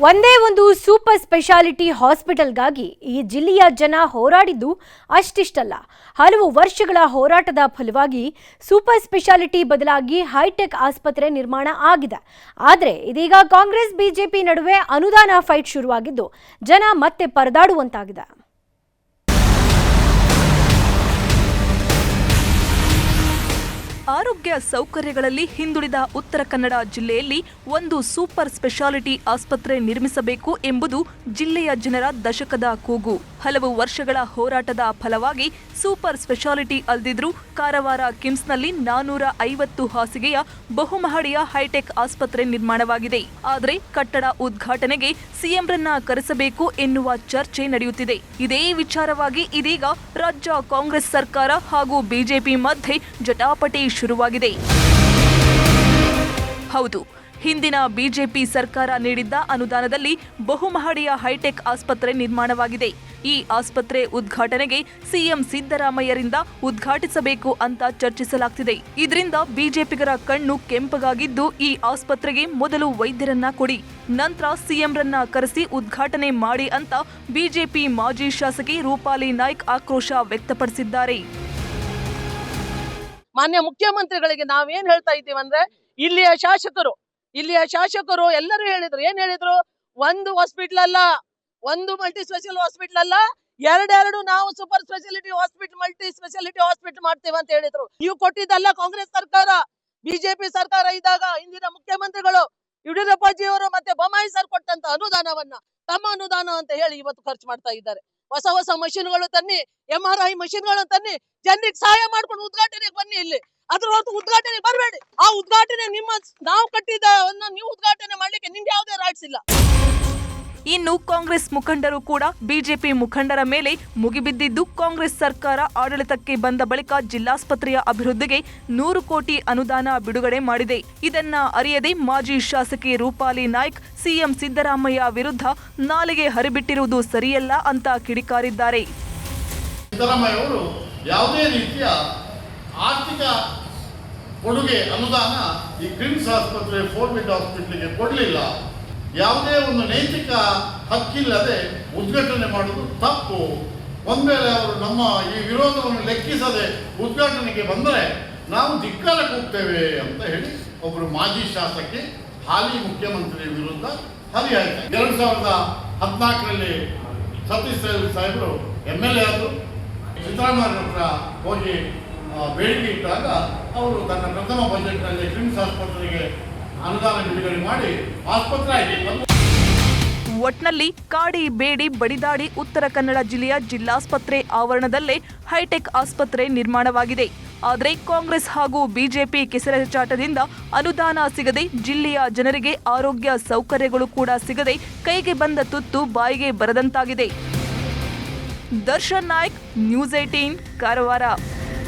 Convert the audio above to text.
ಒಂದೇ ಒಂದು super speciality ಹಾಸ್ಪಿಟಲ್ಗಾಗಿ ಈ ಜಿಲ್ಲೆಯ ಜನ ಹೋರಾಡಿದ್ದು ಅಷ್ಟಿಷ್ಟಲ್ಲ. ಹಲವು ವರ್ಷಗಳ ಹೋರಾಟದ ಫಲವಾಗಿ ಸೂಪರ್ ಸ್ಪೆಷಾಲಿಟಿ ಬದಲಾಗಿ ಹೈಟೆಕ್ ಆಸ್ಪತ್ರೆ ನಿರ್ಮಾಣ ಆಗಿದೆ. ಆದರೆ ಇದೀಗ ಕಾಂಗ್ರೆಸ್ ಬಿಜೆಪಿ ನಡುವೆ ಅನುದಾನ ಫೈಟ್ ಶುರುವಾಗಿದ್ದು ಜನ ಮತ್ತೆ ಪರದಾಡುವಂತಾಗಿದೆ. ಆರೋಗ್ಯ ಸೌಕರ್ಯಗಳಲ್ಲಿ ಹಿಂದುಳಿದ ಉತ್ತರ ಕನ್ನಡ ಜಿಲ್ಲೆಯಲ್ಲಿ ಒಂದು ಸೂಪರ್ ಸ್ಪೆಷಾಲಿಟಿ ಆಸ್ಪತ್ರೆ ನಿರ್ಮಿಸಬೇಕು ಎಂಬುದು ಜಿಲ್ಲೆಯ ಜನರ ದಶಕದ ಕೂಗು. ಹಲವು ವರ್ಷಗಳ ಹೋರಾಟದ ಫಲವಾಗಿ ಸೂಪರ್ ಸ್ಪೆಷಾಲಿಟಿ ಅಲ್ದಿದ್ರೂ ಕಾರವಾರ ಕಿಮ್ಸ್ನಲ್ಲಿ 450 ಹಾಸಿಗೆಯ ಬಹುಮಹಡಿಯ ಹೈಟೆಕ್ ಆಸ್ಪತ್ರೆ ನಿರ್ಮಾಣವಾಗಿದೆ. ಆದರೆ ಕಟ್ಟಡ ಉದ್ಘಾಟನೆಗೆ ಸಿಎಂರನ್ನ ಕರೆಸಬೇಕು ಎನ್ನುವ ಚರ್ಚೆ ನಡೆಯುತ್ತಿದೆ. ಇದೇ ವಿಚಾರವಾಗಿ ಇದೀಗ ರಾಜ್ಯ ಕಾಂಗ್ರೆಸ್ ಸರ್ಕಾರ ಹಾಗೂ ಬಿಜೆಪಿ ಮಧ್ಯೆ ಜಟಾಪಟಿ ಶುರುವಾಗಿದೆ. ಹೌದು, ಹಿಂದಿನ ಬಿಜೆಪಿ ಸರ್ಕಾರ ನೀಡಿದ್ದ ಅನುದಾನದಲ್ಲಿ ಬಹುಮಹಡಿಯ ಹೈಟೆಕ್ ಆಸ್ಪತ್ರೆ ನಿರ್ಮಾಣವಾಗಿದೆ. ಈ ಆಸ್ಪತ್ರೆ ಉದ್ಘಾಟನೆಗೆ ಸಿಎಂ ಸಿದ್ದರಾಮಯ್ಯರಿಂದ ಉದ್ಘಾಟಿಸಬೇಕು ಅಂತ ಚರ್ಚಿಸಲಾಗ್ತಿದೆ. ಇದರಿಂದ ಬಿಜೆಪಿಗರ ಕಣ್ಣು ಕೆಂಪಗಾಗಿದ್ದು, ಈ ಆಸ್ಪತ್ರೆಗೆ ಮೊದಲು ವೈದ್ಯರನ್ನ ಕೊಡಿ, ನಂತರ ಸಿಎಂರನ್ನ ಕರೆಸಿ ಉದ್ಘಾಟನೆ ಮಾಡಿ ಅಂತ ಬಿಜೆಪಿ ಮಾಜಿ ಶಾಸಕಿ ರೂಪಾಲಿ ನಾಯ್ಕ್ ಆಕ್ರೋಶ ವ್ಯಕ್ತಪಡಿಸಿದ್ದಾರೆ. ಮಾನ್ಯ ಮುಖ್ಯಮಂತ್ರಿಗಳಿಗೆ ನಾವೇನ್ ಹೇಳ್ತಾ ಇದ್ದೀವಿ ಅಂದ್ರೆ, ಇಲ್ಲಿಯ ಶಾಸಕರು ಎಲ್ಲರೂ ಹೇಳಿದ್ರು. ಏನ್ ಹೇಳಿದ್ರು? ಒಂದು ಹಾಸ್ಪಿಟಲ್ ಅಲ್ಲ, ಒಂದು ಮಲ್ಟಿ ಸ್ಪೆಷಲ್ ಹಾಸ್ಪಿಟಲ್ ಅಲ್ಲ, ಎರಡೆರಡು ನಾವು super speciality hospital, multi speciality hospital ಮಾಡ್ತೇವೆ ಅಂತ ಹೇಳಿದ್ರು. ನೀವು ಕೊಟ್ಟಿದ್ದಲ್ಲ ಕಾಂಗ್ರೆಸ್ ಸರ್ಕಾರ. ಬಿಜೆಪಿ ಸರ್ಕಾರ ಇದ್ದಾಗ ಇಂದಿನ ಮುಖ್ಯಮಂತ್ರಿಗಳು ಯಡಿಯೂರಪ್ಪಾಜಿ ಅವರು ಮತ್ತೆ ಬೊಮ್ಮಾಯಿ ಸರ್ ಕೊಟ್ಟಂತ ಅನುದಾನವನ್ನ ತಮ್ಮ ಅನುದಾನ ಅಂತ ಹೇಳಿ ಇವತ್ತು ಖರ್ಚು ಮಾಡ್ತಾ ಇದ್ದಾರೆ. ಹೊಸ ಮಷಿನ್ಗಳು ತನ್ನಿ, MRI ಮಷಿನ್ಗಳು ತನ್ನಿ, ಜನರಿಗೆ ಸಹಾಯ ಮಾಡ್ಕೊಂಡು ಉದ್ಘಾಟನೆಗೆ ಬನ್ನಿ. ಇಲ್ಲಿ ಅದ್ರ ಹೊತ್ತು ಉದ್ಘಾಟನೆಗೆ ಬರಬೇಡಿ. ಆ ಉದ್ಘಾಟನೆ ನಾವು ಕಟ್ಟಿದ್ದನ್ನ ನೀವು ಉದ್ಘಾಟನೆ ಮಾಡ್ಲಿಕ್ಕೆ ನಿಮ್ಗೆ ಯಾವುದೇ ರೈಟ್ಸ್ ಇಲ್ಲ. ಇನ್ನು ಕಾಂಗ್ರೆಸ್ ಮುಖಂಡರು ಕೂಡ ಬಿಜೆಪಿ ಮುಖಂಡರ ಮೇಲೆ ಮುಗಿಬಿದ್ದಿದ್ದು, ಕಾಂಗ್ರೆಸ್ ಸರ್ಕಾರ ಆಡಳಿತಕ್ಕೆ ಬಂದ ಬಳಿಕ ಜಿಲ್ಲಾಸ್ಪತ್ರೆಯ ಅಭಿವೃದ್ಧಿಗೆ 100 ಕೋಟಿ ಅನುದಾನ ಬಿಡುಗಡೆ ಮಾಡಿದೆ. ಇದನ್ನ ಅರಿಯದೆ ಮಾಜಿ ಶಾಸಕಿ ರೂಪಾಲಿ ನಾಯ್ಕ್ ಸಿಎಂ ಸಿದ್ದರಾಮಯ್ಯ ವಿರುದ್ಧ ನಾಲಿಗೆ ಹರಿಬಿಟ್ಟಿರುವುದು ಸರಿಯಲ್ಲ ಅಂತ ಕಿಡಿಕಾರಿದ್ದಾರೆ. ಸಿದ್ದರಾಮಯ್ಯ ಅವರು ಯಾವುದೇ ರೀತಿಯ ಆರ್ಥಿಕ ಕೊಡುಗೆ ಅನುದಾನ ಈ ಕ್ರಿಮ್ಸ್ ಆಸ್ಪತ್ರೆ, 4 ಬೆಡ್ ಹಾಸ್ಪಿಟಲ್ಗೆ ಕೊಡಲಿಲ್ಲ. ಯಾವುದೇ ಒಂದು ನೈತಿಕ ಹಕ್ಕಿಲ್ಲದೆ ಉದ್ಘಾಟನೆ ಮಾಡುವುದು ತಪ್ಪು. ಒಂದು ವೇಳೆ ಅವರು ನಮ್ಮ ಈ ವಿರೋಧವನ್ನು ಲೆಕ್ಕಿಸದೆ ಉದ್ಘಾಟನೆಗೆ ಬಂದರೆ ನಾವು ಧಿಕ್ಕಾರ ಕೂಗ್ತೇವೆ ಅಂತ ಹೇಳಿ ಒಬ್ಬರು ಮಾಜಿ ಶಾಸಕಿ ಹಾಲಿ ಮುಖ್ಯಮಂತ್ರಿ ವಿರುದ್ಧ ಹರಿಹಾಯ್ತು. 2014ರಲ್ಲಿ ಸತೀಶ್ ಸಾಹೇಬರು MLA ಆದರು. ಸಿದ್ದರಾಮಯ್ಯ ಹತ್ರ ಹೋಗಿ ಬೇಡಿಕೆ ಇಟ್ಟಾಗ ಅವರು ತನ್ನ ಪ್ರಥಮ ಬಜೆಟ್ನಲ್ಲಿ ಕ್ರಿಮ್ಸ್ ಆಸ್ಪತ್ರೆಗೆ ಅನುದಾನ ಬಿಡುಗಡೆ ಮಾಡಿ ಆಸ್ಪತ್ರೆ ಆಗಿದೆ. ಒಟ್ನಲ್ಲಿ ಕಾಡಿ ಬೇಡಿ ಬಡಿದಾಡಿ ಉತ್ತರ ಕನ್ನಡ ಜಿಲ್ಲೆಯ ಜಿಲ್ಲಾಸ್ಪತ್ರೆ ಆವರಣದಲ್ಲೇ ಹೈಟೆಕ್ ಆಸ್ಪತ್ರೆ ನಿರ್ಮಾಣವಾಗಿದೆ. ಆದರೆ ಕಾಂಗ್ರೆಸ್ ಹಾಗೂ ಬಿಜೆಪಿ ಕೆಸರೆಚಾಟದಿಂದ ಅನುದಾನ ಸಿಗದೆ ಜಿಲ್ಲೆಯ ಜನರಿಗೆ ಆರೋಗ್ಯ ಸೌಕರ್ಯಗಳು ಕೂಡ ಸಿಗದೆ ಕೈಗೆ ಬಂದ ತುತ್ತು ಬಾಯಿಗೆ ಬರದಂತಾಗಿದೆ. ದರ್ಶನ್ ನಾಯ್ಕ್, ನ್ಯೂಸ್ 18, ಕಾರವಾರ.